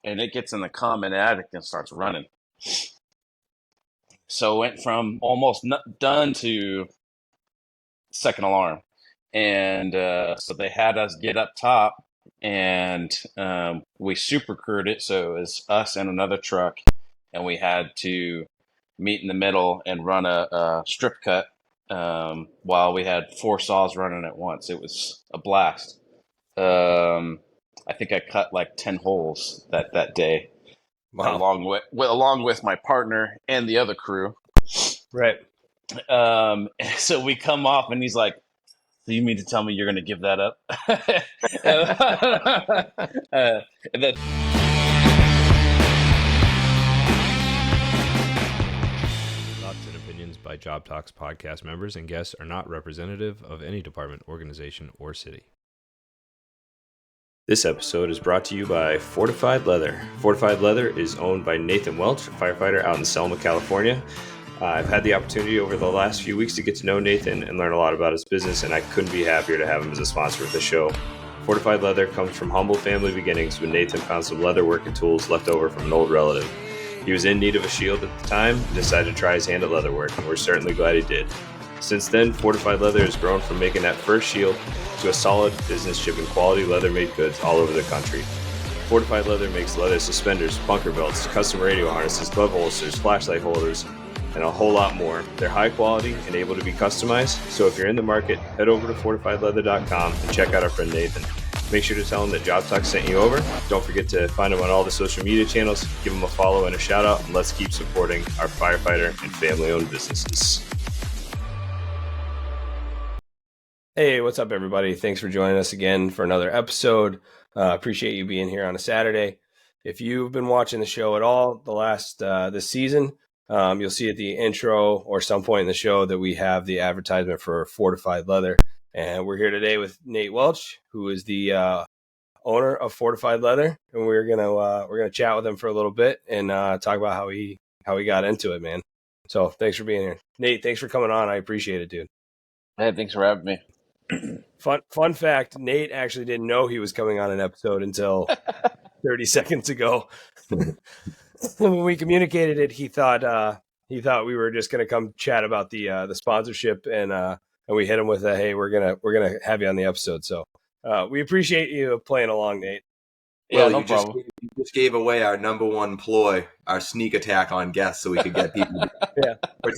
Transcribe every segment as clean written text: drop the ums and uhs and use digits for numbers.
and it gets in the common attic and starts running. So it went from almost done to second alarm. And so they had us get up top, and we super crewed it. So it was us and another truck, and we had to meet in the middle and run a strip cut while we had 4 saws running at once. It was a blast. I think I cut like 10 holes that day, Wow. along with my partner and the other crew. Right. So we come off, and he's like, "So you mean to tell me you're going to give that up?" And then Thoughts and opinions by Jobtlks podcast members and guests are not representative of any department, organization, or city. This episode is brought to you by Fortified Leather. Fortified Leather is owned by Nathan Welch, a firefighter out in Selma, California. I've had the opportunity over the last few weeks to get to know Nathan and learn a lot about his business, and I couldn't be happier to have him as a sponsor of the show. Fortified Leather comes from humble family beginnings when Nathan found some leatherwork and tools left over from an old relative. He was in need of a shield at the time and decided to try his hand at leatherwork, and we're certainly glad he did. Since then, Fortified Leather has grown from making that first shield to a solid business shipping quality leather-made goods all over the country. Fortified Leather makes leather suspenders, bunker belts, custom radio harnesses, glove holsters, flashlight holders, and a whole lot more. They're high quality and able to be customized, so if you're in the market, head over to fortifiedleather.com and check out our friend Nathan. Make sure to tell him that Jobtlks sent you over. Don't forget to find him on all the social media channels, give him a follow and a shout out, and let's keep supporting our firefighter and family-owned businesses. Hey, what's up, everybody? Thanks for joining us again for another episode. Appreciate you being here on a Saturday. If you've been watching the show at all this season, you'll see at the intro or some point in the show that we have the advertisement for Fortified Leather. And we're here today with Nate Welch, who is the owner of Fortified Leather. And we're gonna chat with him for a little bit and talk about how he got into it, man. So thanks for being here. Nate, thanks for coming on. I appreciate it, dude. Hey, thanks for having me. Fun fact, Nate actually didn't know he was coming on an episode until 30 seconds ago. When we communicated it, he thought we were just going to come chat about the sponsorship, and we hit him with a, hey, we're gonna have you on the episode. So we appreciate you playing along, Nate. Yeah, no problem. You just gave away our number one ploy, our sneak attack on guests, so we could get people to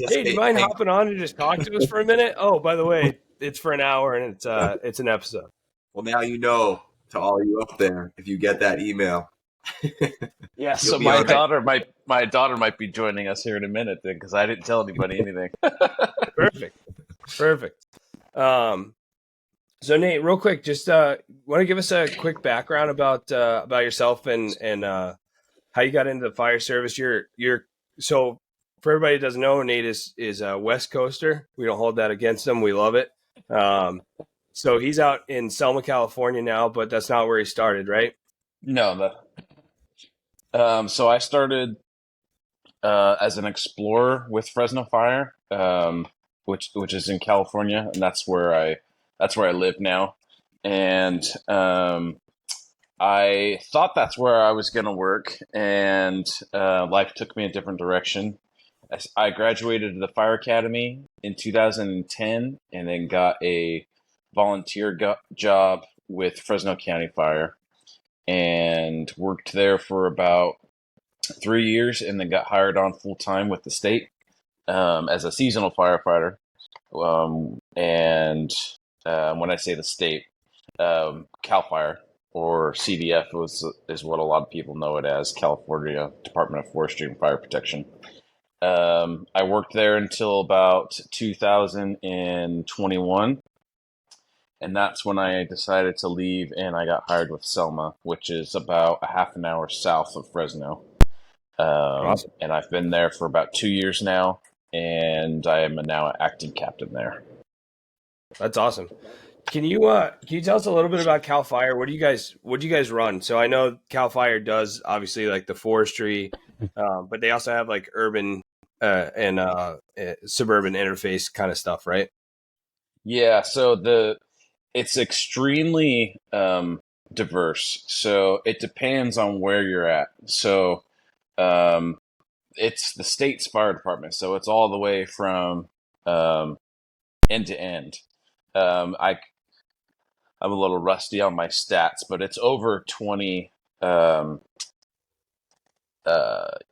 Hey, do you mind hopping on and just talk to us for a minute? Oh, by the way, it's for an hour and it's an episode. Well, now you know, to all you up there, if you get that email. Yeah, so my daughter might be joining us here in a minute then, because I didn't tell anybody anything. Perfect. So Nate, real quick, just want to give us a quick background about yourself and how you got into the fire service. You're so for everybody that doesn't know, Nate is a West Coaster. We don't hold that against him. We love it. So he's out in Selma, California now, but that's not where he started, right? No, so I started as an explorer with Fresno Fire, which is in California, and that's where I live now. And I thought that's where I was going to work, and life took me a different direction. I graduated the fire academy in 2010, and then got a volunteer job with Fresno County Fire, and worked there for about 3 years, and then got hired on full time with the state as a seasonal firefighter. And when I say the state, CalFire or CDF is what a lot of people know it as, California Department of Forestry and Fire Protection. I worked there until about 2021. And that's when I decided to leave, and I got hired with Selma, which is about a half an hour south of Fresno. Awesome. And I've been there for about 2 years now, and I am now an acting captain there. That's awesome. Can you tell us a little bit about CalFire? What do you guys run? So I know CalFire does obviously like the forestry, but they also have like urban and suburban interface kind of stuff, right? Yeah. So it's extremely diverse. So it depends on where you're at. So it's the state's fire department. So it's all the way from end to end. I'm a little rusty on my stats, but it's over 20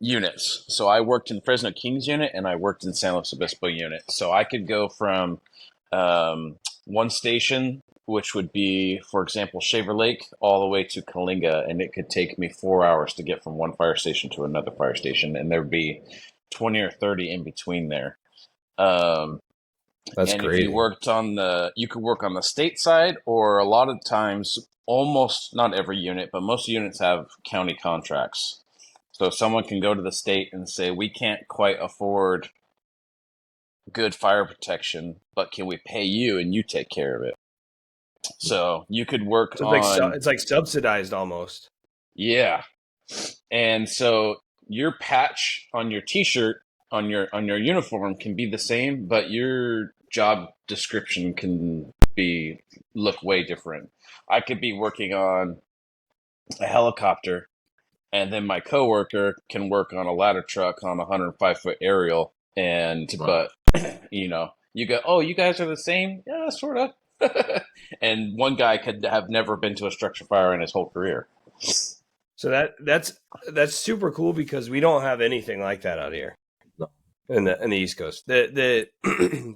units. So I worked in Fresno Kings unit and I worked in San Luis Obispo unit. So I could go from one station, which would be, for example, Shaver Lake, all the way to Kalinga, and it could take me 4 hours to get from one fire station to another fire station, and there'd be 20 or 30 in between there. That's and great. if you could work on the state side, or a lot of times, almost not every unit, but most units have county contracts. So someone can go to the state and say, we can't quite afford good fire protection, but can we pay you and you take care of it? So you could work So on... it's like subsidized almost. Yeah. And so your patch on your t-shirt, on your uniform can be the same, but your job description can look way different. I could be working on a helicopter, and then my coworker can work on a ladder truck on a 105-foot aerial, but you go, oh, you guys are the same? Yeah, sort of. And one guy could have never been to a structure fire in his whole career. So that's super cool because we don't have anything like that out here in the East Coast. The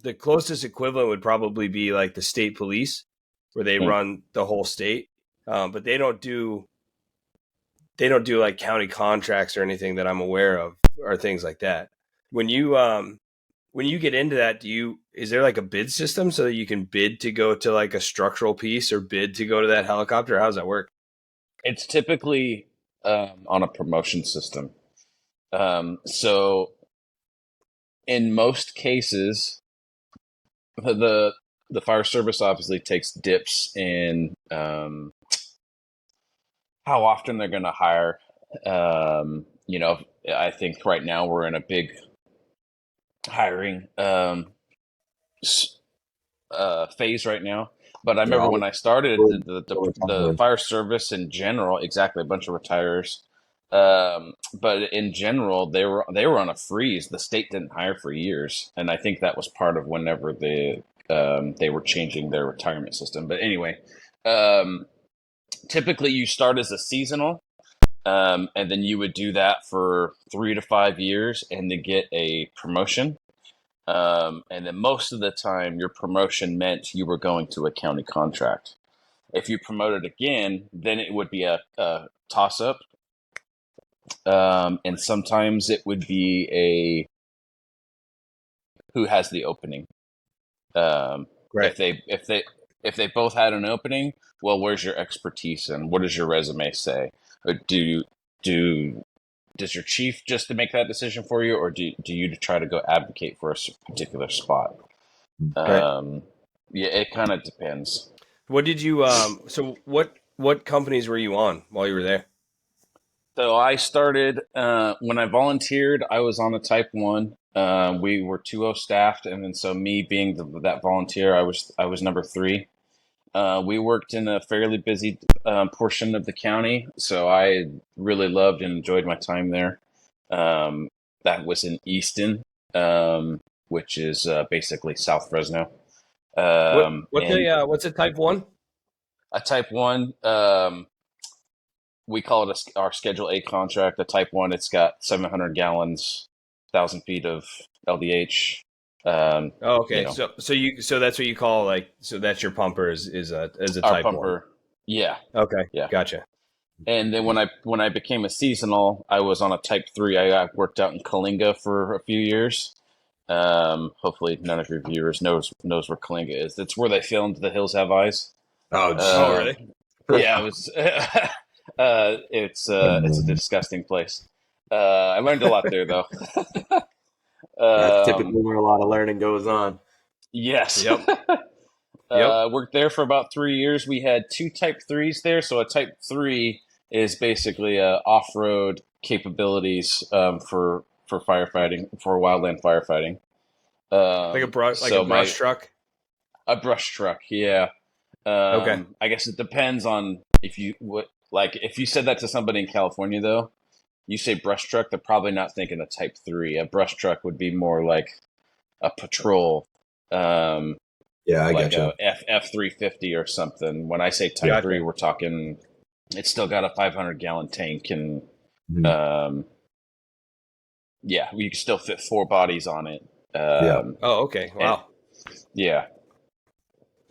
the closest equivalent would probably be like the state police, where they run the whole state, but they don't do like county contracts or anything that I'm aware of, or things like that. When you get into that, is there like a bid system so that you can bid to go to like a structural piece or bid to go to that helicopter? How does that work? It's typically on a promotion system. So in most cases, the fire service obviously takes dips in how often they're going to hire. I think right now we're in a big hiring phase right now. But I remember when I started the fire service in general, exactly, a bunch of retirers. But in general, they were on a freeze. The state didn't hire for years, and I think that was part of whenever they were changing their retirement system. But anyway, typically you start as a seasonal, and then you would do that for 3 to 5 years, and to get a promotion. And then most of the time, your promotion meant you were going to a county contract. If you promoted again, then it would be a toss-up. And sometimes it would be who has the opening. Right. If they both had an opening, well, where's your expertise and what does your resume say? Or does your chief just to make that decision for you, or do you try to go advocate for a particular spot? Right. Yeah, it kind of depends. What did you so what companies were you on while you were there? So I started when I volunteered. I was on a Type 1. We were 2-0 staffed, and then so me being that volunteer, I was number 3. We worked in a fairly busy portion of the county, so I really loved and enjoyed my time there. That was in Easton, which is basically South Fresno. What's a Type 1? A Type 1, we call it our Schedule A contract. A Type 1, it's got 700 gallons, 1,000 feet of LDH. Okay. So that's what you call so that's your pumper is a Type pumper. 1. Yeah. Okay. Yeah. Gotcha. And then when I became a seasonal, I was on a Type 3. I worked out in Kalinga for a few years. Hopefully none of your viewers knows where Kalinga is. It's where they filmed The Hills Have Eyes. Oh, really? Yeah, it was. It's a disgusting place. I learned a lot there, though. That's typically where a lot of learning goes on. Yes. Yep. Worked there for about 3 years. We had 2 Type 3s there. So a Type 3 is basically off-road capabilities for firefighting, for wildland firefighting. Like a brush truck? A brush truck, yeah. Okay. I guess it depends on if you said that to somebody in California though, you say brush truck, they're probably not thinking a Type 3. A brush truck would be more like a patrol, Yeah, I like getcha. a F350 or something. When I say Type 3, we're talking it's still got a 500-gallon tank, and yeah, we can still fit 4 bodies on it. Yeah. Oh, okay. Wow. Yeah.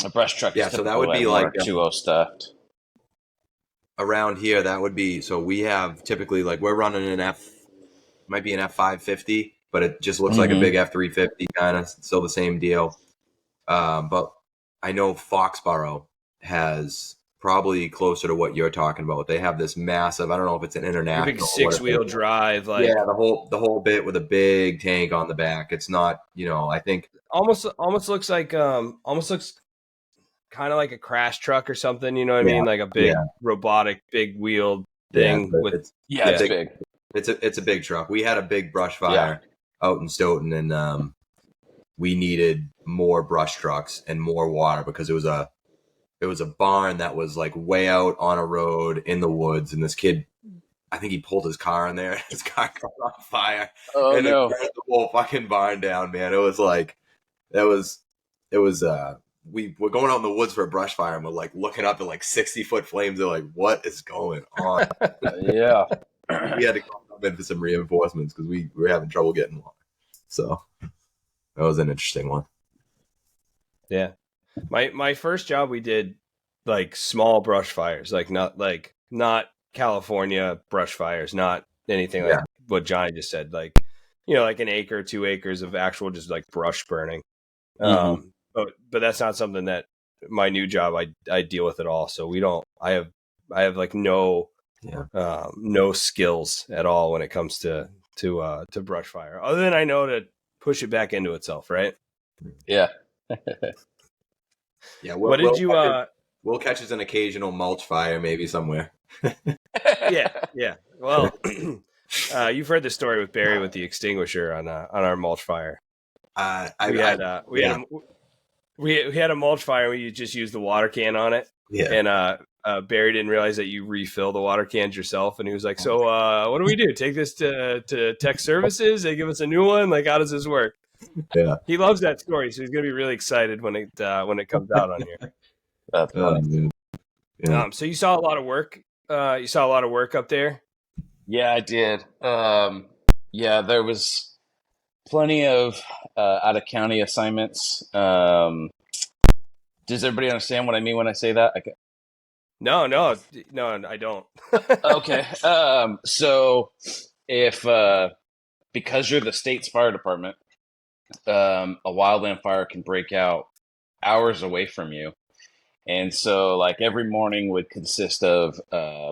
A brush truck is Yeah, so that typically would be more like 2.0 stuffed. around here. That would be so we have typically like we're running an might be an F550, but it just looks like a big F350 kind of. Still the same deal. But I know Foxborough has probably closer to what you're talking about. They have this massive. I don't know if it's an international. Big 6-wheel drive, like yeah, the whole bit with a big tank on the back. It's not, I think almost looks like almost looks kind of like a crash truck or something. You know what I mean? Like a big robotic, big wheeled thing with. It's big. It's a big truck. We had a big brush fire out in Stoughton, and we needed more brush trucks and more water because it was a barn that was like way out on a road in the woods, and this kid, I think he pulled his car in there, and his car caught on fire. Oh, and no. it burned the whole fucking barn down, man. It was like we were going out in the woods for a brush fire, and we're like looking up at like 60-foot flames. They're like, what is going on? Yeah. We had to come in for some reinforcements because we were having trouble getting water. So that was an interesting one. Yeah. My first job, we did like small brush fires, like not California brush fires, not anything like what Johnny just said, like, like an acre, 2 acres of actual just like brush burning. But that's not something that my new job I deal with at all. So I have like no skills at all when it comes to brush fire, other than I know to push it back into itself, right? Yeah. Yeah. What did you we'll catch us an occasional mulch fire maybe somewhere. yeah. Well, you've heard the story with Barry with the extinguisher on our mulch fire. We had a mulch fire. We just used the water can on it. Yeah. And Barry didn't realize that you refill the water cans yourself, and he was like, "So, what do we do? Take this to tech services? They give us a new one? Like, how does this work?" Yeah. He loves that story, so he's gonna be really excited when it comes out on here. That's funny. Yeah. So you saw a lot of work. You saw a lot of work up there. Yeah, I did. There was plenty of out of county assignments. Does everybody understand what I mean when I say that? No, I don't. Okay. So if because you're the state's fire department, a wildland fire can break out hours away from you. And so like every morning would consist of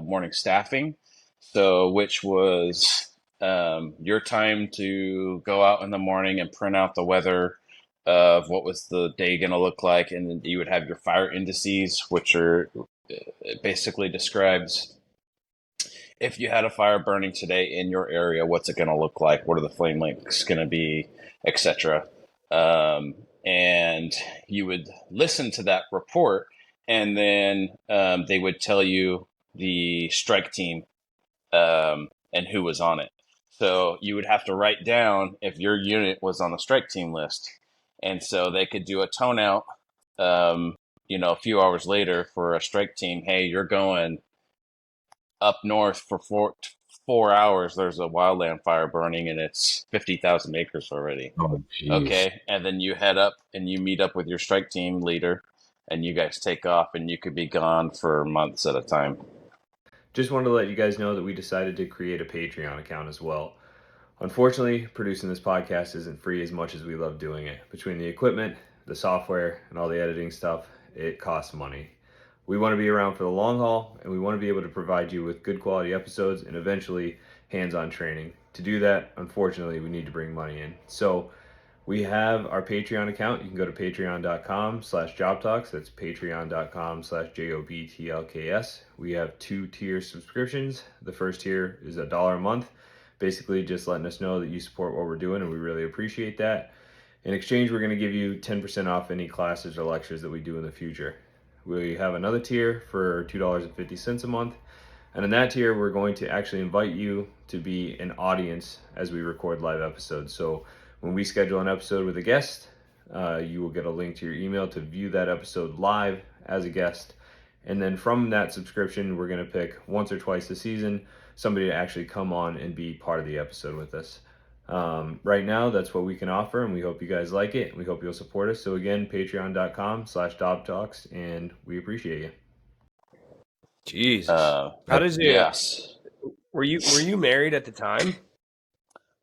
morning staffing. So which was your time to go out in the morning and print out the weather of what was the day going to look like. And then you would have your fire indices, which are basically describes if you had a fire burning today in your area, what's it going to look like? What are the flame lengths going to be, etc. And you would listen to that report, and then they would tell you the strike team and who was on it. So you would have to write down if your unit was on the strike team list. And so they could do a tone out, a few hours later for a strike team. Hey, you're going up north for 4 hours. There's a wildland fire burning, and it's 50,000 acres already. Oh, geez. Okay. And then you head up and you meet up with your strike team leader, and you guys take off, and you could be gone for months at a time. Just wanted to let you guys know that we decided to create a Patreon account as well. Unfortunately, producing this podcast isn't free as much as we love doing it. Between the equipment, the software, and all the editing stuff, it costs money. We want to be around for the long haul, and we want to be able to provide you with good quality episodes and eventually hands-on training. To do that, unfortunately, we need to bring money in. So we have our Patreon account. You can go to patreon.com/Jobtlks. That's patreon.com/JOBTLKS. We have 2-tier subscriptions. The first tier is $1 a month, basically just letting us know that you support what we're doing, and we really appreciate that. In exchange, we're going to give you 10% off any classes or lectures that we do in the future. We have another tier for $2.50 a month. And in that tier, we're going to actually invite you to be an audience as we record live episodes. So when we schedule an episode with a guest, you will get a link to your email to view that episode live as a guest. And then from that subscription, we're going to pick once or twice a season somebody to actually come on and be part of the episode with us. Right now, that's what we can offer, and we hope you guys like it. We hope you'll support us. So again, patreon.com/Jobtlks, and we appreciate you. Jesus. How does it? Yes. Were you married at the time?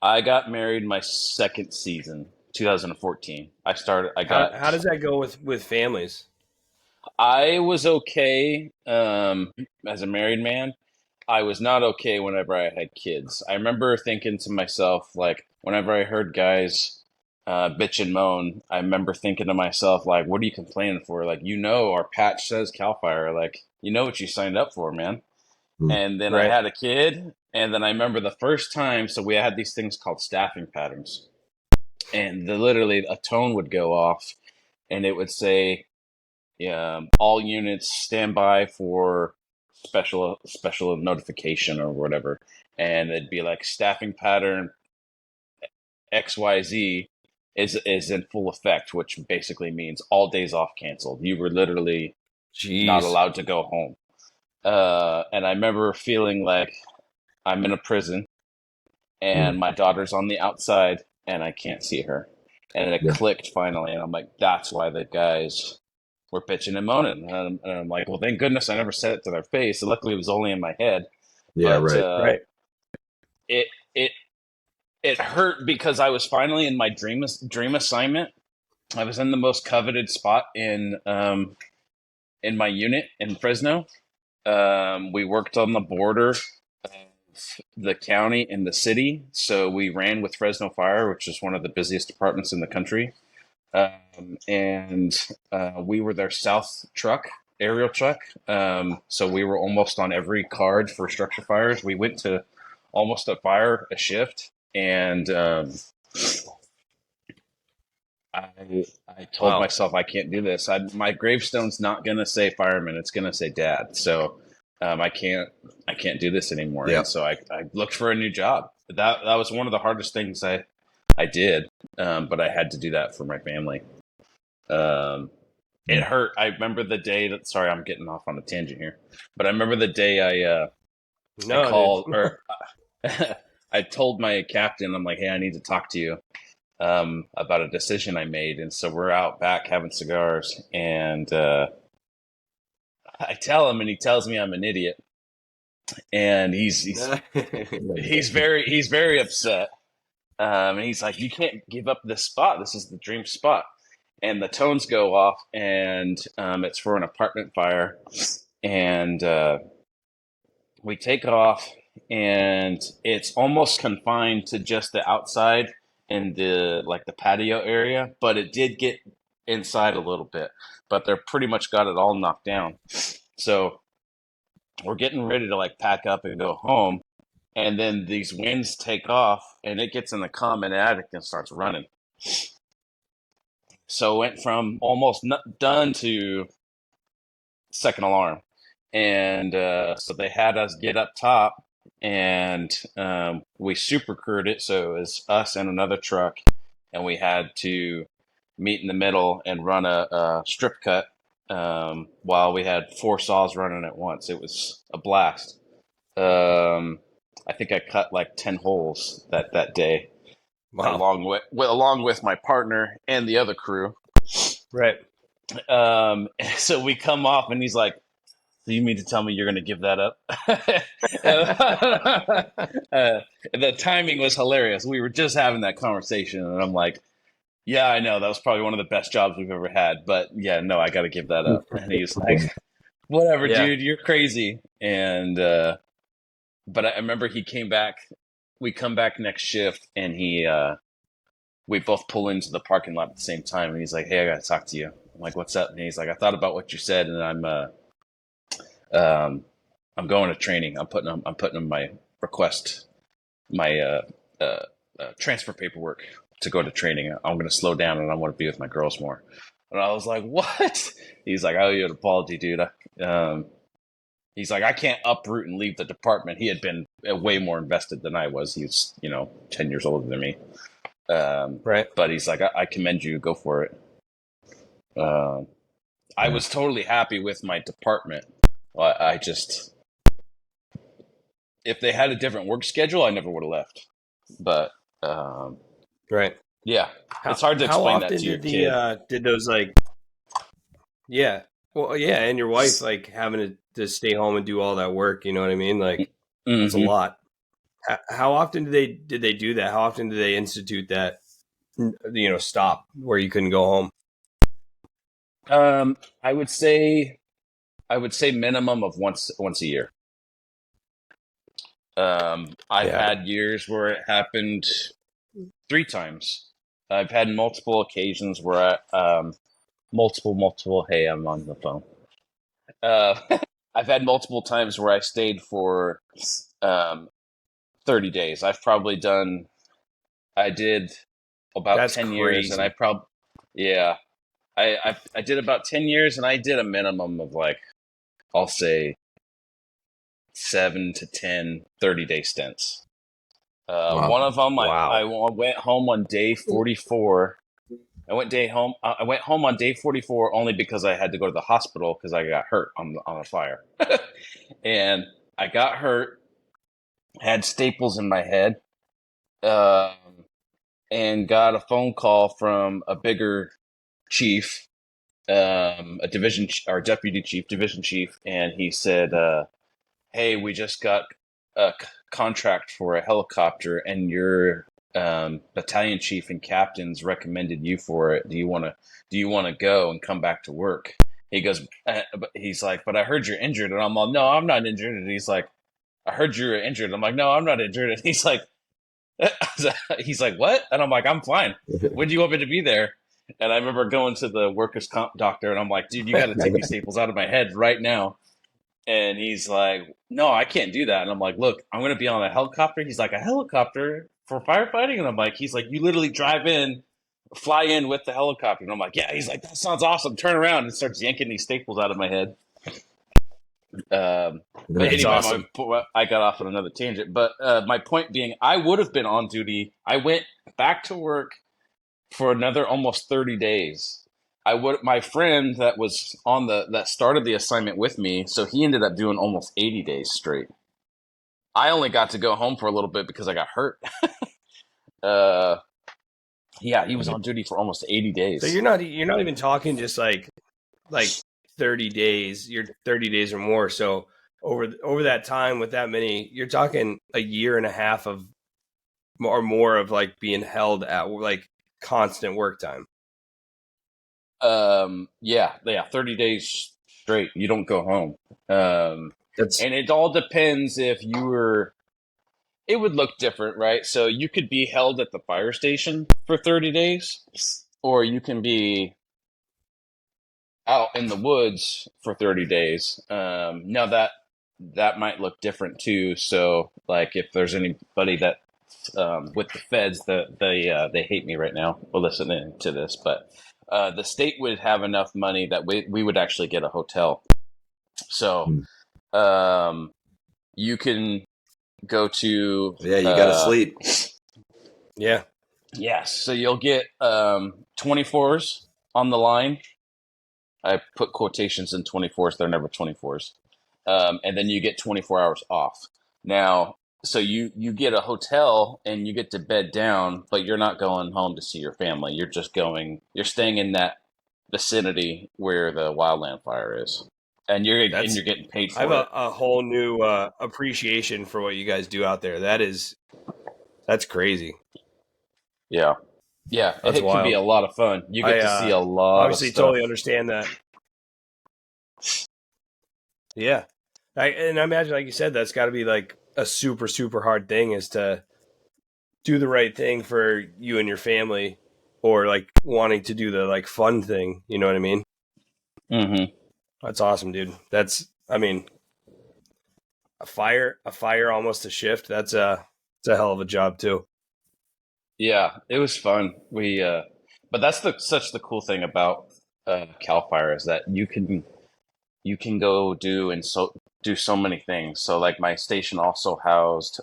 I got married my second season, 2014. How does that go with families? I was okay as a married man. I was not okay whenever I had kids. I remember thinking to myself, like, whenever I heard guys bitch and moan, I remember thinking to myself, like, what are you complaining for? Like, our patch says calfire. Like, you know what you signed up for, man. And then I had a kid, and then I remember the first time, so we had these things called staffing patterns. And literally a tone would go off, and it would say, all units stand by for special notification or whatever. And it'd be like staffing pattern XYZ is in full effect, which basically means all days off canceled. You were literally not allowed to go home. And I remember feeling like I'm in a prison and my daughter's on the outside and I can't see her. And it clicked finally. And I'm like, that's why the guys were bitching and moaning. And I'm like, well, thank goodness I never said it to their face. So luckily it was only in my head. Yeah, but, right. It hurt because I was finally in my dream assignment. I was in the most coveted spot in my unit in Fresno. We worked on the border of the county and the city. So we ran with Fresno Fire, which is one of the busiest departments in the country. And we were their south aerial truck. So we were almost on every card for structure fires. We went to almost a shift. And I told myself I can't do this. My gravestone's not going to say fireman. It's going to say dad. So I can't do this anymore. Yeah. And so I looked for a new job. That was one of the hardest things I did. But I had to do that for my family. It hurt. I remember the day that, sorry, I'm getting off on a tangent here, but I remember the day I called or I told my captain, I'm like, hey, I need to talk to you about a decision I made. And so we're out back having cigars, and I tell him, and he tells me I'm an idiot. And he's very upset. And he's like, you can't give up this spot. This is the dream spot. And the tones go off, and it's for an apartment fire. And we take off, and it's almost confined to just the outside and the patio area, but it did get inside a little bit, but they're pretty much got it all knocked down. So we're getting ready to pack up and go home. And then these winds take off, and it gets in the common attic and starts running. So it went from almost done to second alarm. And so they had us get up top, and we super crewed it. So it was us and another truck, and we had to meet in the middle and run a strip cut while we had 4 saws running at once. It was a blast. I think I cut 10 holes that day. Wow. Along with my partner and the other crew. Right. So we come off, and he's like, so you mean to tell me you're going to give that up? The timing was hilarious. We were just having that conversation, and I'm like, yeah, I know. That was probably one of the best jobs we've ever had. But yeah, no, I got to give that up. And he's like, whatever, dude, you're crazy. And but I remember he came back. We come back next shift, and we both pull into the parking lot at the same time. And he's like, hey, I got to talk to you. I'm like, what's up? And he's like, I thought about what you said, and I'm going to training. I'm putting in my request, my transfer paperwork to go to training. I'm going to slow down, and I want to be with my girls more. And I was like, what? He's like, I owe you an apology, dude. He's like, I can't uproot and leave the department. He had been way more invested than I was. He was, 10 years older than me. Right. But he's like, I commend you. Go for it. I was totally happy with my department. I just, if they had a different work schedule, I never would have left. But Right. yeah, it's hard to explain that to your kid. Did those yeah. Well, yeah, and your wife having to stay home and do all that work, you know what I mean? Like it's a lot. How often did they do that? How often did they institute that stop where you couldn't go home? I would say minimum of once a year. I've had years where it happened 3 times. I've had multiple occasions where multiple. Hey, I'm on the phone. I've had multiple times where I stayed for 30 days. I did about That's 10 crazy. years, and I did about 10 years, and I did a minimum of I'll say 7 to 10 30-day stints. Wow. One of them, Wow. I went home on day 44. I went home on day 44 only because I had to go to the hospital because I got hurt on a fire. And I got hurt, had staples in my head, and got a phone call from a bigger chief, a division or deputy chief, division chief, and he said, "Hey, we just got a contract for a helicopter, and your battalion chief and captains recommended you for it. Do you want to go and come back to work?" He goes, he's like, "But I heard you're injured," and I'm like, "No, I'm not injured." And he's like, "I heard you were injured." I'm like, "No, I'm not injured." And he's like, "What?" And I'm like, "I'm fine. When do you want me to be there?" And I remember going to the workers' comp doctor, and I'm like, "Dude, you got to take these staples out of my head right now." And he's like, "No, I can't do that." And I'm like, "Look, I'm going to be on a helicopter." He's like, "A helicopter for firefighting?" And I'm like, he's like, "You literally fly in with the helicopter." And I'm like, "Yeah." He's like, "That sounds awesome." Turn around and starts yanking these staples out of my head. But anyway, awesome. I got off on another tangent. But my point being, I would have been on duty. I went back to work for another almost 30 days. My friend that was that started the assignment with me, so he ended up doing almost 80 days straight. I only got to go home for a little bit because I got hurt. Yeah, he was on duty for almost 80 days. So you're not even talking just like 30 days. You're 30 days or more. So over that time with that many, you're talking a year and a half of or more of being held at constant work time. Yeah, 30 days straight. You don't go home. And it all depends if you were. It would look different, right? So you could be held at the fire station for 30 days, or you can be out in the woods for 30 days. Now that might look different too. So if there's anybody that with the feds, they hate me right now for listening to this, but the state would have enough money that we would actually get a hotel. So you can go to you gotta sleep. Yeah. Yes. So you'll get 24s on the line. I put quotations in 24s. They're never 24s. And then you get 24 hours off. Now, so you get a hotel and you get to bed down, but you're not going home to see your family. You're staying in that vicinity where the wildland fire is. And you're getting paid for it. I have a whole new appreciation for what you guys do out there. That's crazy. Yeah. Yeah, That's it wild. can be a lot of fun. You get to see a lot of stuff. Obviously, totally understand that. Yeah. I imagine, like you said, that's got to be a super, super hard thing is to do the right thing for you and your family or wanting to do the fun thing. You know what I mean? Mm-hmm. That's awesome, dude. A fire almost a shift. It's a hell of a job too. Yeah, it was fun. But that's such the cool thing about calfire is that you can go do so many things. So like my station also housed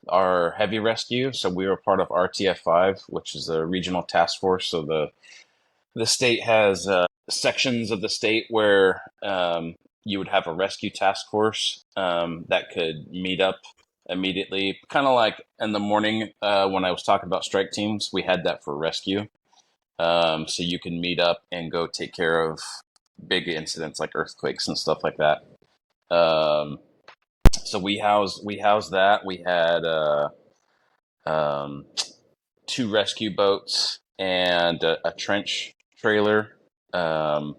our heavy rescue. So we were part of RTF 5, which is a regional task force. So the state has sections of the state where you would have a rescue task force that could meet up immediately, kind of like in the morning when I was talking about strike teams. We had that for rescue, so you can meet up and go take care of big incidents like earthquakes and stuff like that. Um, so we housed that. We had um, 2 rescue boats and a trench trailer. Um,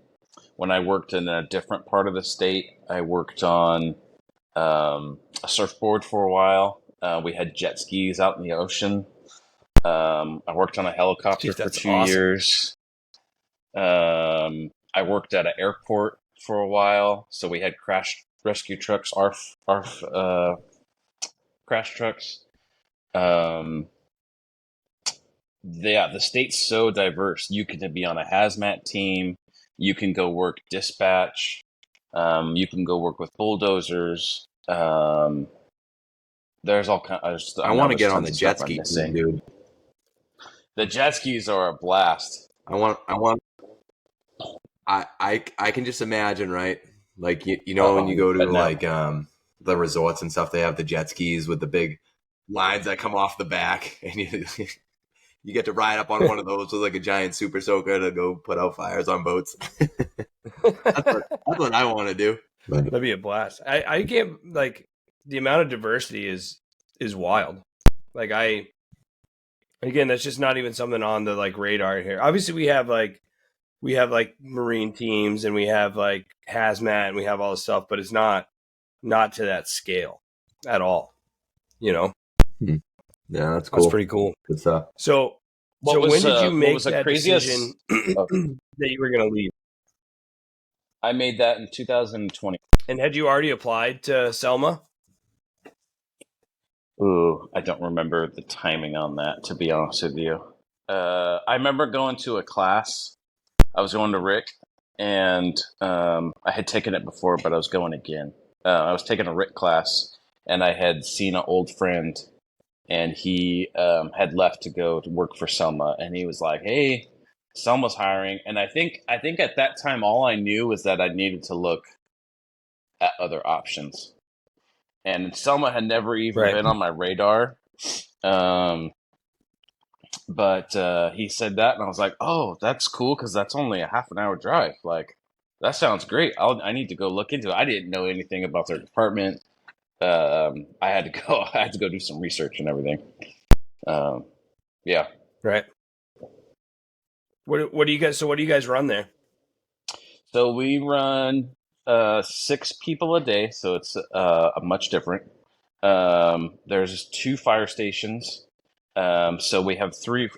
when I worked in a different part of the state, I worked on a surfboard for a while. We had jet skis out in the ocean. I worked on a helicopter Jeez, for that's 2 years. I worked at an airport for a while, so we had crash rescue trucks, ARF crash trucks. Um, the state's so diverse. You can be on a hazmat team. You can go work dispatch. You can go work with bulldozers. There's all kind. I I know want to there's get on tons the of jet stuff I'm ski, missing. dude. The jet skis are a blast. I can just imagine, right? Like when you Oh, go to but no. like the resorts and stuff, they have the jet skis with the big lines that come off the back, and you get to ride up on one of those with like a giant super soaker to go put out fires on boats. That's what I want to do. That'd be a blast. I can't, like, the amount of diversity is wild. Like, again, that's just not even something on the like radar here. Obviously we have like marine teams and we have like hazmat and we have all this stuff, but it's not to that scale at all. You know? Yeah, that's cool. That's pretty cool. Good stuff. So What when was did you what make was the that craziest? decision Oh, that you were going to leave? I made that in 2020. And had you already applied to Selma? Ooh, I don't remember the timing on that, to be honest with you. I remember going to a class. I was going to Rick, and I had taken it before, but I was going again. I was taking a Rick class, and I had seen an old friend, and he had left to go to work for Selma, and he was like, "Hey, Selma's hiring." And I think at that time, all I knew was that I needed to look at other options, and Selma had never even Right. been on my radar. Um, but he said that, and I was like, "Oh, that's cool because that's only a half an hour drive. Like, that sounds great. I need to go look into it." I didn't know anything about their department. I had to go. I had to go do some research and everything. Yeah. Right. What do you guys? So what do you guys run there? So we run 6 people a day, so it's much different. There's 2 fire stations. So we have 3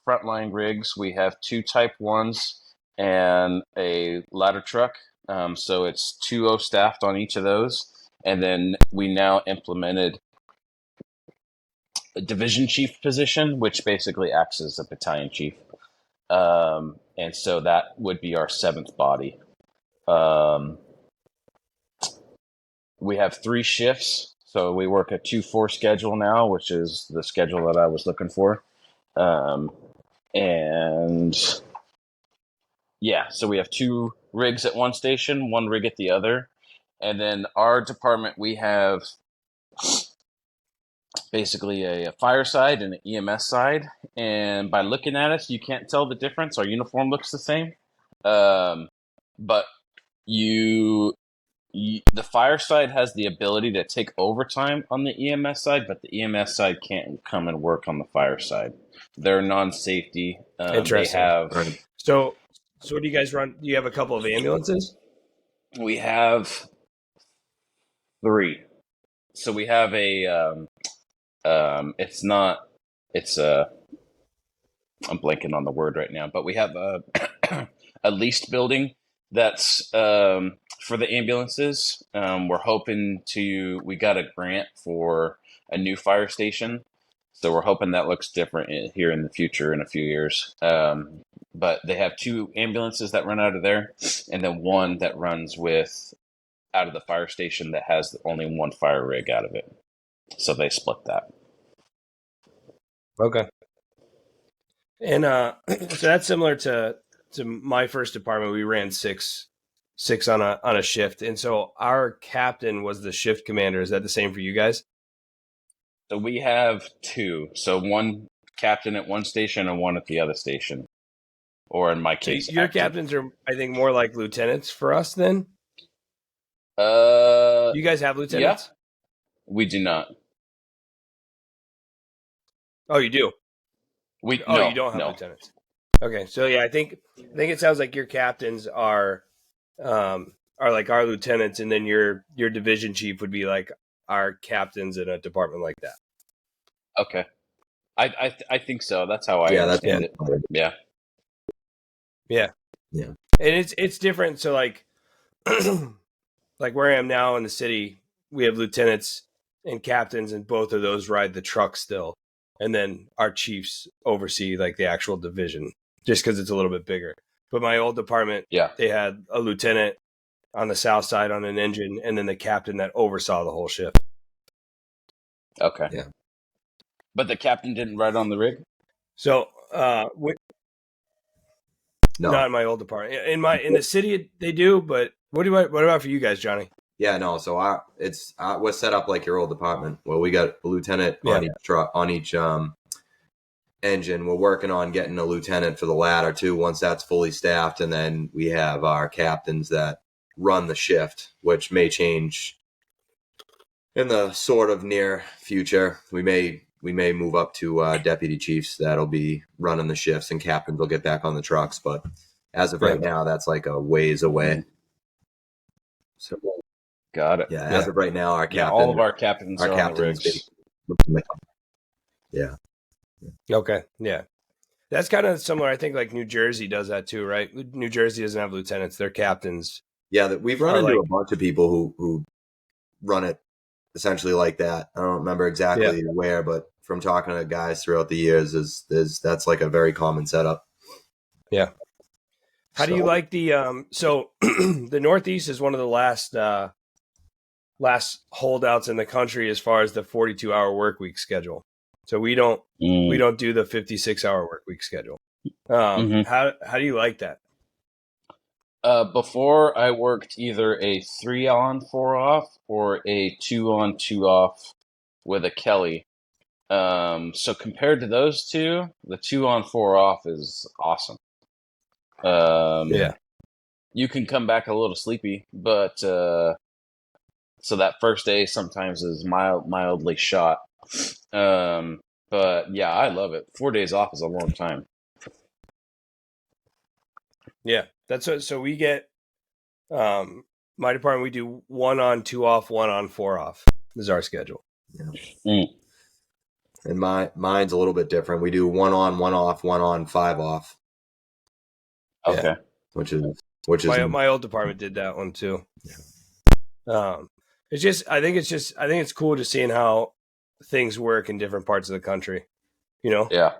frontline rigs. We have 2 Type 1s and a ladder truck. So it's 2 staffed on each of those. And then we now implemented a division chief position, which basically acts as a battalion chief. And so that would be our 7th body. We have 3 shifts, so we work a 2-4 schedule now, which is the schedule that I was looking for. And yeah, so we have 2 rigs at one station, 1 rig at the other. And then our department, we have basically a fire side and an EMS side. And by looking at us, you can't tell the difference. Our uniform looks the same. But the fire side has the ability to take overtime on the EMS side, but the EMS side can't come and work on the fire side. They're non-safety. Interesting. They have. Right. So what do you guys run? Do you have a couple of ambulances? We have 3. So we have a. It's not. It's a. I'm blanking on the word right now, but we have a a leased building that's for the ambulances. We're hoping to. We got a grant for a new fire station, so we're hoping that looks different here in the future in a few years. but they have 2 ambulances that run out of there, and then one that runs with out of the fire station that has only 1 fire rig out of it. So they split that. Okay. And so that's similar to my first department. We ran six on a shift, and so our captain was the shift commander. Is that the same for you guys? So we have 2. So 1 captain at one station and 1 at the other station. Or in my So case, your captains are, I think, more like lieutenants for us. Then you guys have lieutenants? Yeah, we do not. Oh, you do. We Oh, no, you don't have no. lieutenants. Okay, so yeah, I think it sounds like your captains are like our lieutenants, and then your division chief would be like our captains in a department like that. Okay, I think so. That's how I understand it. Yeah. Yeah. Yeah. And it's different. So like like where I am now in the city, we have lieutenants and captains, and both of those ride the truck still. And then our chiefs oversee like the actual division, just because it's a little bit bigger. But my old department, Yeah. they had a lieutenant on the south side on an engine, and then the captain that oversaw the whole shift. Okay. Yeah. But the captain didn't ride on the rig? So No. not in my old department. In the city they do, but what about for you guys, Johnny? Yeah, no. So we're set up like your old department where we got a lieutenant on each truck, on each engine. We're working on getting a lieutenant for the ladder too. Once that's fully staffed, and then we have our captains that run the shift, which may change in the sort of near future. We may move up to deputy chiefs that'll be running the shifts, and captains will get back on the trucks. But as of right now, that's like a ways away. So. Got it. Yeah, as of right now, our captain, all of our captains are on the rigs. Yeah. Okay. Yeah. That's kind of similar. I think like New Jersey does that too, right? New Jersey doesn't have lieutenants; they're captains. Yeah, we've run into a bunch of people who run it essentially like that. I don't remember exactly where, but from talking to guys throughout the years, that's like a very common setup. Yeah. How do you like the so the Northeast is one of the last holdouts in the country as far as the 42-hour work week schedule. So we don't do the 56-hour work week schedule. How do you like that? Before I worked either a 3 on 4 off or a 2 on 2 off with a Kelly. So compared to those two, the 2 on 4 off is awesome. You can come back a little sleepy, but so that first day sometimes is mildly shot. But yeah, I love it. 4 days off is a long time. Yeah, that's what. So we get my department. We do 1 on 2 off, 1 on 4 off. This is our schedule. Yeah. And mine's a little bit different. We do 1 on, 1 off, 1 on, 5 off. Okay. Which is my old department did that one too. Yeah. I think it's cool just seeing how things work in different parts of the country. You know? Yeah.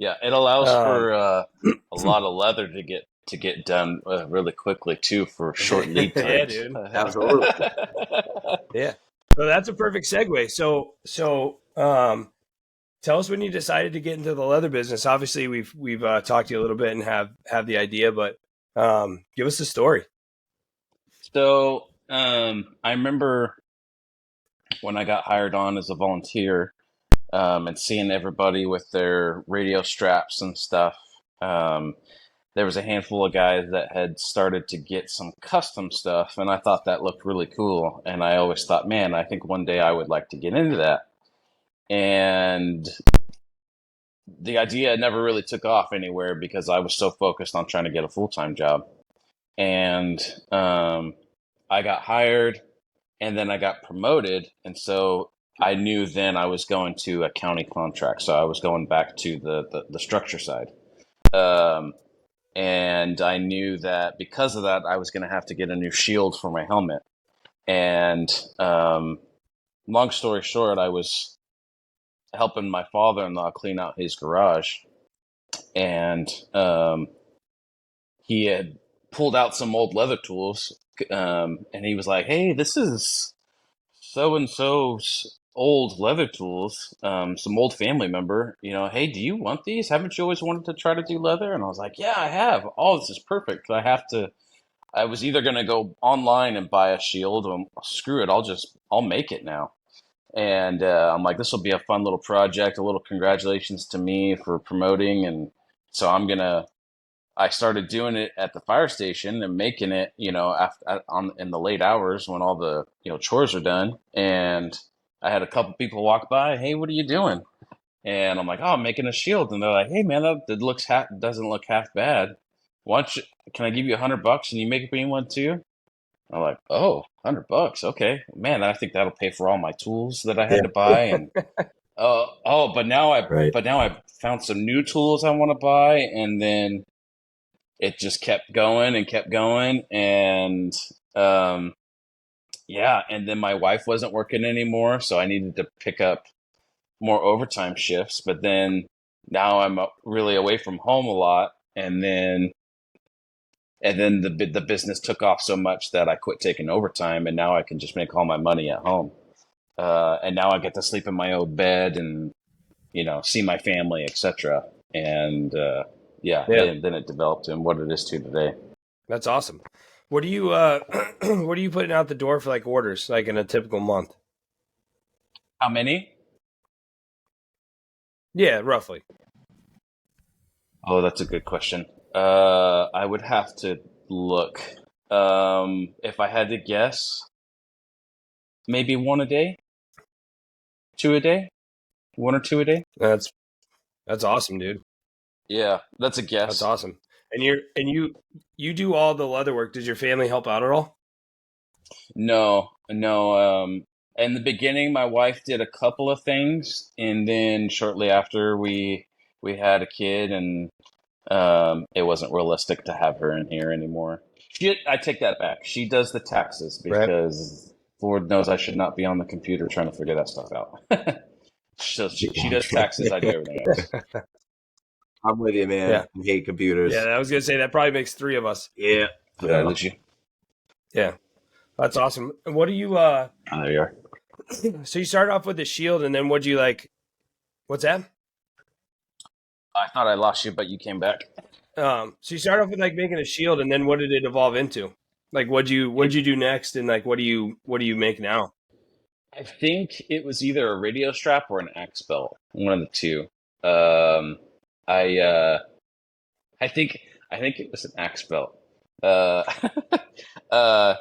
Yeah, it allows for a lot of leather to get done really quickly too for short lead times. Yeah, dude. Absolutely. Yeah. So that's a perfect segue. So tell us when you decided to get into the leather business. Obviously, we've talked to you a little bit and have the idea, but give us the story. So I remember when I got hired on as a volunteer, and seeing everybody with their radio straps and stuff. There was a handful of guys that had started to get some custom stuff, and I thought that looked really cool. And I always thought, man, I think one day I would like to get into that. And the idea never really took off anywhere because I was so focused on trying to get a full-time job. And I got hired, and then I got promoted, and so I knew then I was going to a county contract, so I was going back to the structure side. And I knew that because of that, I was going to have to get a new shield for my helmet. And long story short, I was helping my father-in-law clean out his garage. and he had pulled out some old leather tools, and he was like, "Hey, this is so and so's old leather tools, some old family member. Hey, do you want these? Haven't you always wanted to try to do leather?" And I was like, "Yeah, I have. Oh, this is perfect. I was either going to go online and buy a shield, or screw it, I'll make it now." And I'm like, this will be a fun little project, a little congratulations to me for promoting. And so I started doing it at the fire station and making it, in the late hours when all the, chores are done. And I had a couple people walk by, "Hey, what are you doing?" And I'm like, "Oh, I'm making a shield." And they're like, "Hey, man, that doesn't look half bad. Why don't you, can I give you $100 and you make me one too?" I'm like, "Oh, $100. Okay, man. I think that'll pay for all my tools that I had to buy." And Right. but now I've found some new tools I want to buy, and then it just kept going and kept going, and yeah. And then my wife wasn't working anymore, so I needed to pick up more overtime shifts. But then now I'm really away from home a lot, and then the business took off so much that I quit taking overtime, and now I can just make all my money at home. And now I get to sleep in my own bed and see my family, etc. And yeah, then it developed in what it is to today. That's awesome. What do you what are you putting out the door for like orders like in a typical month? How many? Yeah, roughly. Oh, that's a good question. I would have to look. If I had to guess, maybe one a day, two a day, one or two a day. That's awesome, dude. Yeah, that's a guess. That's awesome. And you do all the leather work. Does your family help out at all? No. In the beginning, my wife did a couple of things, and then shortly after we had a kid, and it wasn't realistic to have her in here anymore. I take that back. She does the taxes because Lord knows I should not be on the computer trying to figure that stuff out. So she does taxes. I do everything else. I'm with you, man. Yeah. I hate computers. Yeah, I was gonna say that probably makes three of us. Yeah. Did I lose you? Yeah, that's awesome. And what do you? Oh, there you are. So you started off with the shield, and then what'd you like? What's that? I thought I lost you, but you came back. So you started off with like making a shield, and then what did it evolve into? Like, what'd you do next, and like, what do you make now? I think it was either a radio strap or an axe belt, one of the two. I think it was an axe belt. Uh, uh,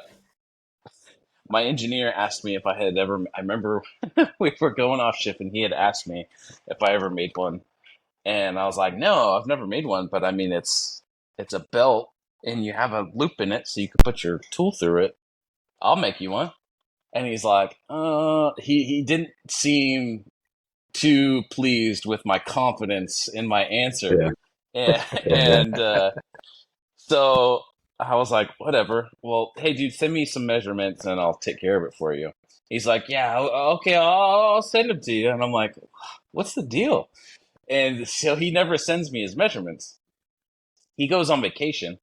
my engineer asked me if I had ever. I remember we were going off shift, and he had asked me if I ever made one, and I was like, "No, I've never made one." But I mean, it's a belt, and you have a loop in it, so you can put your tool through it. I'll make you one. And he's like, he didn't seem too pleased with my confidence in my answer. Yeah. And so I was like, whatever. Well, hey, dude, send me some measurements and I'll take care of it for you. He's like, yeah, okay, I'll send them to you. And I'm like, what's the deal? And so he never sends me his measurements. He goes on vacation,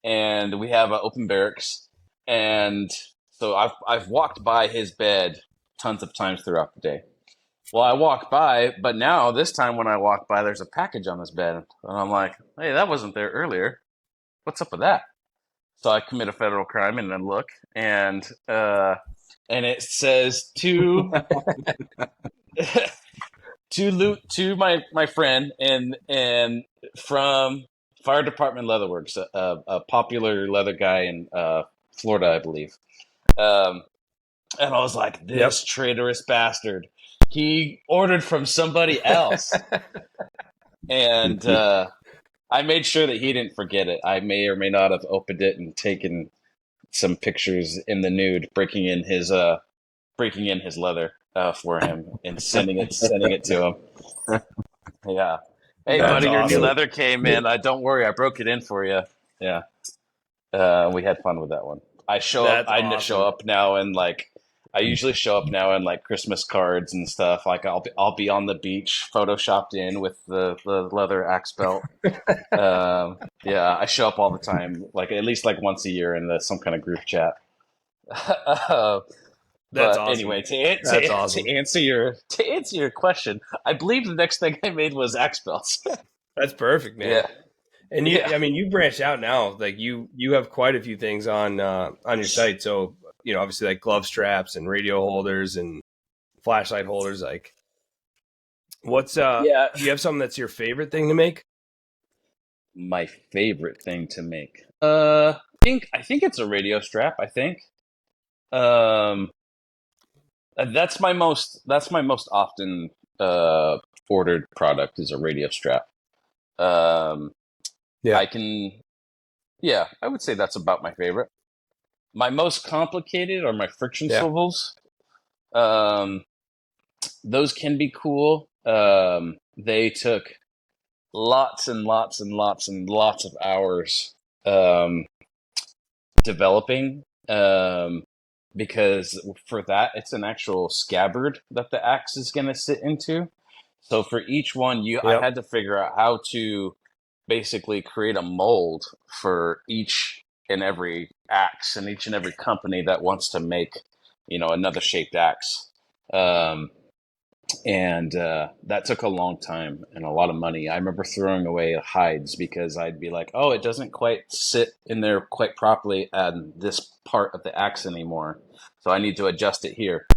and we have an open barracks. And so I've walked by his bed tons of times throughout the day. Well, I walk by, but now this time when I walk by, there's a package on his bed, and I'm like, "Hey, that wasn't there earlier. What's up with that?" So I commit a federal crime and then look, and it says to my friend and from Fire Department Leatherworks, a popular leather guy in Florida, I believe. And I was like, this traitorous bastard. He ordered from somebody else. And I made sure that he didn't forget it. I may or may not have opened it and taken some pictures in the nude, breaking in his leather for him and sending it to him. Yeah. Hey, That's buddy, your awesome. new leather came in. Don't worry, I broke it in for you. Yeah. We had fun with that one. I show up now, and like I usually show up now in like Christmas cards and stuff. Like I'll be on the beach, photoshopped in with the leather axe belt. Yeah, I show up all the time, like at least like once a year in some kind of group chat. uh, That's but awesome. anyway, That's awesome. to answer your question, I believe the next thing I made was axe belts. That's perfect, man. Yeah, And yeah. I mean, you branched out now. Like you have quite a few things on your site. So, obviously like glove straps and radio holders and flashlight holders. Like, what's Yeah. do you have something that's your favorite thing to make? My favorite thing to make. I think it's a radio strap. I think. Um, that's my most often ordered product is a radio strap. Um, Yeah. I can, yeah, I would say that's about my favorite. My most complicated are my friction Yeah. swivels. Those can be cool. They took lots and lots and lots and lots of hours developing. Because for that, it's an actual scabbard that the axe is going to sit into. So for each one, I Yep. had to figure out how to basically create a mold for each and every axe and each and every company that wants to make, another shaped axe. And that took a long time and a lot of money. I remember throwing away hides because I'd be like, oh, it doesn't quite sit in there quite properly on this part of the axe anymore. So I need to adjust it here.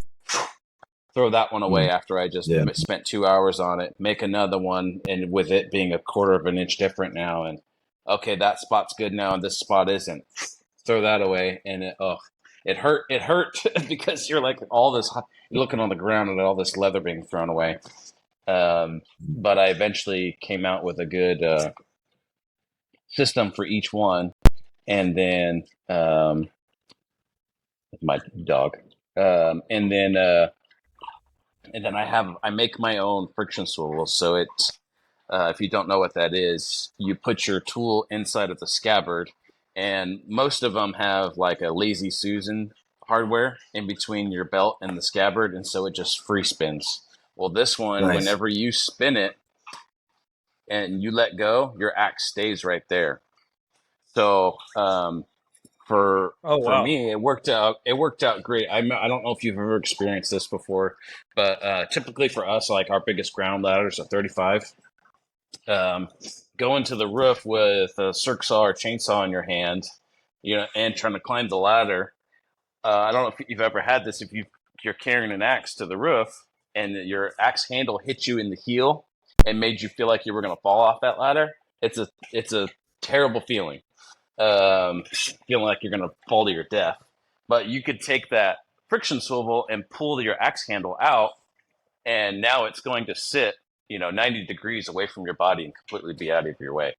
Throw that one away after I just spent 2 hours on it. Make another one, and with it being a quarter of an inch different now, and okay, that spot's good now, and this spot isn't. Throw that away, and it hurt. It hurt because you're like you're looking on the ground and all this leather being thrown away. But I eventually came out with a good system for each one, and then my dog, and then I make my own friction swivel. So if you don't know what that is, you put your tool inside of the scabbard, and most of them have like a Lazy Susan hardware in between your belt and the scabbard, and so it just free spins. Well, this one, whenever you spin it and you let go, your axe stays right there. So for me, it worked out. It worked out great. I don't know if you've ever experienced this before, but typically for us, like our biggest ground ladders are 35. Going to the roof with a circ saw or chainsaw in your hand, and trying to climb the ladder. I don't know if you've ever had this. If you're carrying an axe to the roof and your axe handle hit you in the heel and made you feel like you were going to fall off that ladder, it's a terrible feeling. Feeling like you're going to fall to your death. But you could take that friction swivel and pull your axe handle out, and now it's going to sit 90 degrees away from your body and completely be out of your way.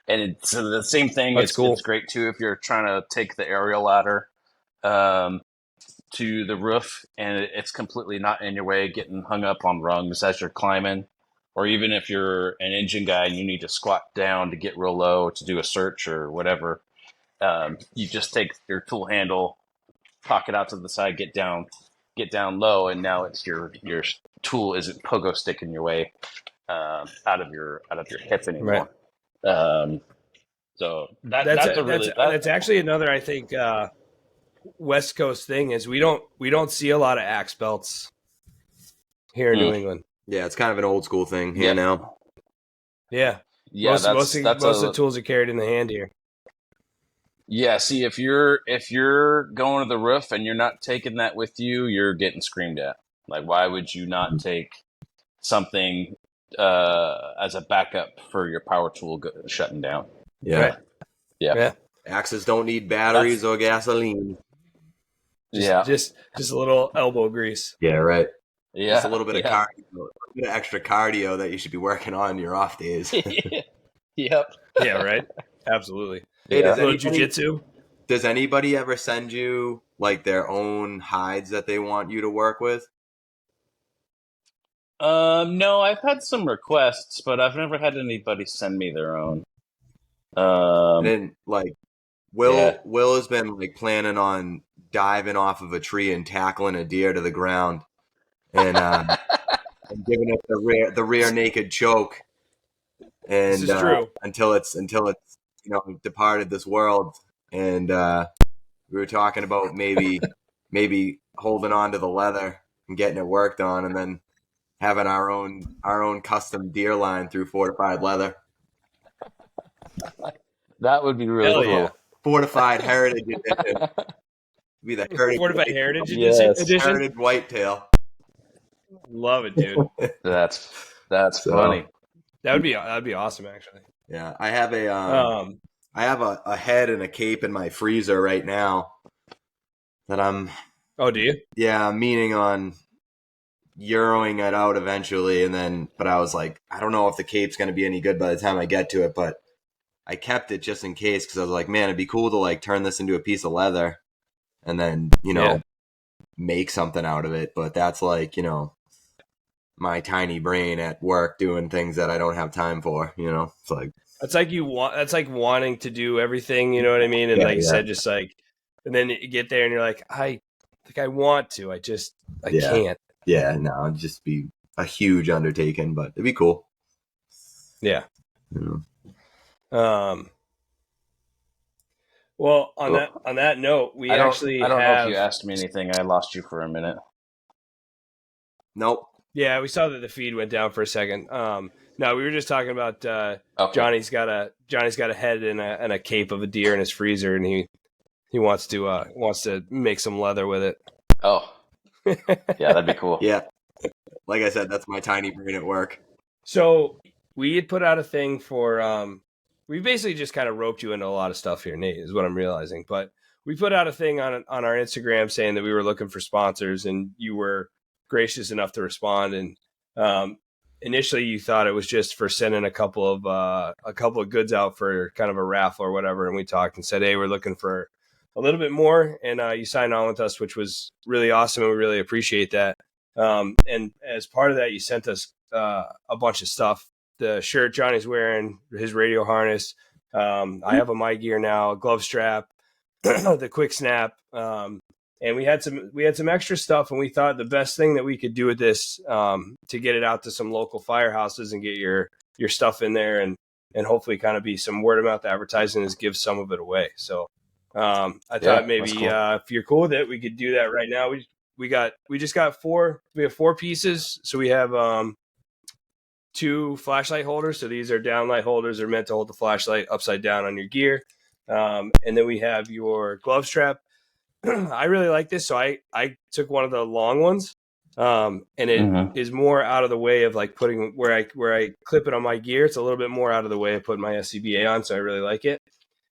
And it's the same thing. That's cool. It's great too if you're trying to take the aerial ladder to the roof and it's completely not in your way, getting hung up on rungs as you're climbing. Or even if you're an engine guy and you need to squat down to get real low to do a search or whatever, you just take your tool handle, cock it out to the side, get down low, and now it's your tool isn't pogo sticking your way out of your hip anymore. Right. So that's actually another, I think, West Coast thing is we don't see a lot of axe belts here in New England. Yeah, it's kind of an old school thing here now. Yeah. Most of the tools are carried in the hand here. Yeah, see, if you're going to the roof and you're not taking that with you, you're getting screamed at. Like, why would you not take something as a backup for your power tool shutting down? Yeah. Right. Yeah. Axes don't need batteries or gasoline. Just a little elbow grease. Yeah, right. Yeah. Just a little bit of cardio, a bit of extra cardio that you should be working on your off days. Yep. Yeah, right. Absolutely. Hey, jiu-jitsu? Does anybody ever send you like their own hides that they want you to work with? No, I've had some requests, but I've never had anybody send me their own. And then like Will has been like planning on diving off of a tree and tackling a deer to the ground, and giving it the rear naked choke, and This is true. until it's departed this world. And we were talking about maybe holding on to the leather and getting it worked on, and then having our own custom deer line through Fortified Leather. That would be really Hell cool. yeah. Fortified Heritage Edition. Be the Heritage Fortified Heritage Yes. Edition. Heritage Whitetail. Love it, dude. That's So, funny. that'd be awesome, actually. Yeah, I have a head and a cape in my freezer right now that I'm Oh, do you? I'm meaning on Euroing it out eventually, but I was like, I don't know if the cape's going to be any good by the time I get to it, but I kept it just in case, because I was like, man, it'd be cool to like turn this into a piece of leather and then make something out of it. But that's like my tiny brain at work doing things that I don't have time for. It's like That's like wanting to do everything. You know what I mean? And like you said, just like, and then you get there and you're like, I want to, I can't. Yeah, no, it'd just be a huge undertaking, but it'd be cool. Yeah. Well, on that note, I don't know if you asked me anything. I lost you for a minute. Nope. Yeah, we saw that the feed went down for a second. No, we were just talking about Okay. Johnny's got a head and a cape of a deer in his freezer, and he wants to make some leather with it. Oh, yeah, that'd be cool. Yeah, like I said, that's my tiny brain at work. So we had put out a thing for we basically just kind of roped you into a lot of stuff here, Nate, is what I'm realizing. But we put out a thing on our Instagram saying that we were looking for sponsors, and you were gracious enough to respond. And initially, you thought it was just for sending a couple of goods out for kind of a raffle or whatever. And we talked and said, hey, we're looking for a little bit more, and you signed on with us, which was really awesome, and we really appreciate that. And as part of that, you sent us a bunch of stuff. The shirt Johnny's wearing, his radio harness. I have a My Gear now, a glove strap, the quick snap, and we had some extra stuff. And we thought the best thing that we could do with this to get it out to some local firehouses and get your stuff in there, and hopefully kind of be some word of mouth advertising, is give some of it away. So I thought maybe cool. If you're cool with it, we could do that right now. We have 4 pieces. So we have 2 flashlight holders. So these are downlight holders. They're meant to hold the flashlight upside down on your gear. And then we have your glove strap. I really like this. So I took one of the long ones. And it is more out of the way of like putting where I clip it on my gear. It's a little bit more out of the way of putting my SCBA on. So I really like it.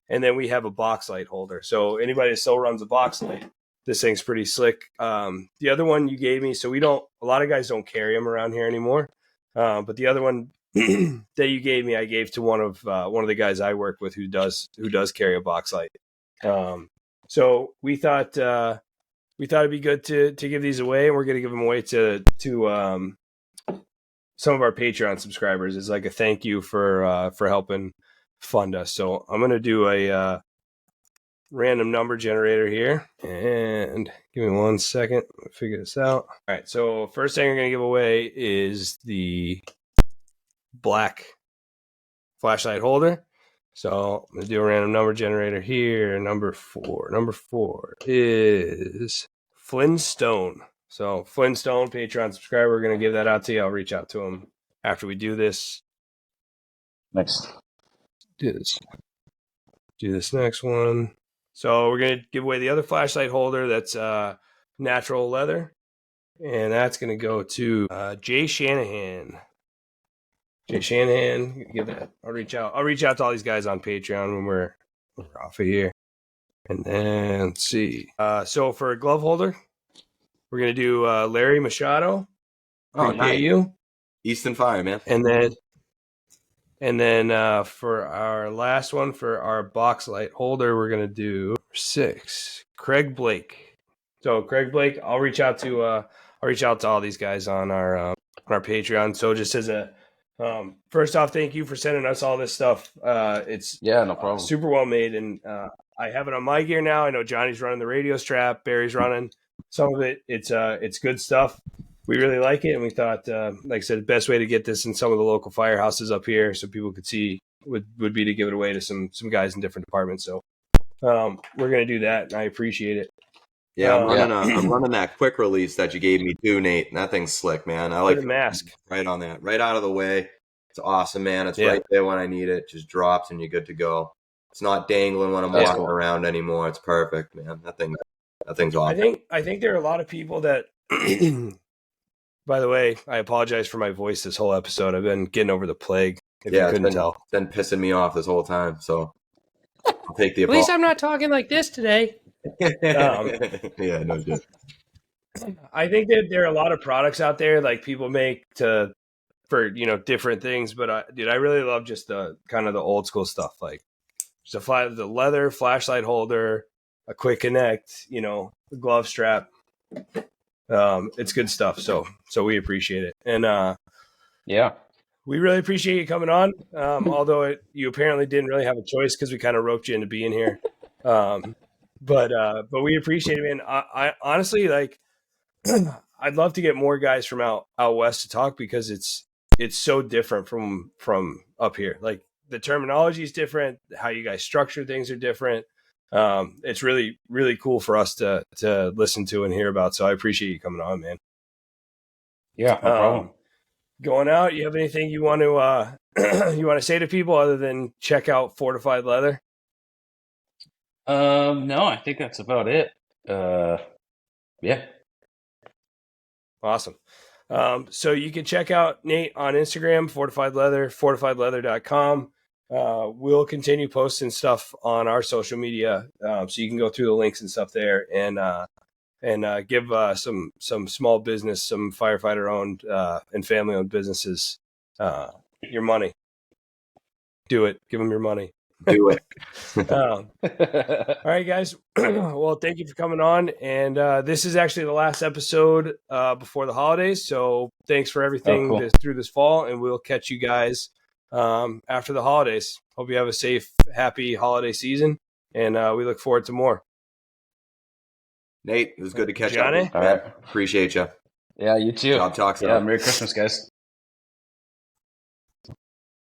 And then we have a box light holder. So anybody that still runs a box light, this thing's pretty slick. The other one you gave me, so a lot of guys don't carry them around here anymore. But the other one that you gave me, I gave to one of the guys I work with who does carry a box light. So we thought it'd be good to give these away, and we're going to give them away to some of our Patreon subscribers as like a thank you for helping fund us. So I'm going to do a random number generator here, and give me 1 second. I'll figure this out. All right. So first thing we're going to give away is the black flashlight holder. So I'm going to do a random number generator here. Number 4. Number 4 is Flintstone. So Flintstone, Patreon subscriber, we're going to give that out to you. I'll reach out to him after we do this. Next. Do this next one. So we're going to give away the other flashlight holder that's natural leather. And that's going to go to Jay Shanahan. Jay Shanahan, give that. I'll reach out to all these guys on Patreon when we're off of here. And then let's see. So for a glove holder, we're going to do Larry Machado. Oh, nice. You. Easton Fire, man. And then for our last one, for our box light holder, we're going to do 6, Craig Blake. So Craig Blake, I'll reach out to all these guys on our Patreon. So just as a first off, thank you for sending us all this stuff. It's no problem. Super well made, and I have it on my gear now. I know Johnny's running the radio strap. Barry's running some of it. It's good stuff. We really like it, and we thought, like I said, the best way to get this in some of the local firehouses up here, so people could see, would be to give it away to some guys in different departments. So we're gonna do that, and I appreciate it. Yeah, I'm running that quick release that you gave me too, Nate. And that thing's slick, man. I like the mask right on that, right out of the way. It's awesome, man. It's right there when I need it. Just drops and you're good to go. It's not dangling when I'm walking around anymore. It's perfect, man. That thing's awesome. I think there are a lot of people that. By the way, I apologize for my voice this whole episode. I've been getting over the plague. If you couldn't tell, it's been pissing me off this whole time. So I'll take the. At least I'm not talking like this today. Yeah, no good. I think that there are a lot of products out there like people make for different things, but I really love just the kind of the old school stuff, like just the leather flashlight holder, a quick connect, the glove strap. It's good stuff. So we appreciate it, and we really appreciate you coming on. Although you apparently didn't really have a choice because we kind of roped you into being here. But we appreciate it, man. I honestly, like, I'd love to get more guys from out west to talk, because it's so different from up here. Like, the terminology is different. How you guys structure things are different. It's really, really cool for us to listen to and hear about. So I appreciate you coming on, man. Yeah, no problem. Going out, you have anything you want to say to people other than check out Fortified Leather? No, I think that's about it. Yeah. Awesome. So you can check out Nate on Instagram, Fortified Leather, fortifiedleather.com. We'll continue posting stuff on our social media, so you can go through the links and stuff there, and give some small business, some firefighter owned and family owned businesses your money. Do it. Give them your money. Do it. All right, guys. Well, thank you for coming on. And this is actually the last episode before the holidays. So thanks for everything through this fall. And we'll catch you guys after the holidays. Hope you have a safe, happy holiday season. And we look forward to more. Nate, it was good to catch Johnny? up. All right. Appreciate you. Yeah, you too. Jobtlks. Yeah, Merry Christmas, guys.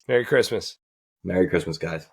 Merry Christmas. Merry Christmas, guys.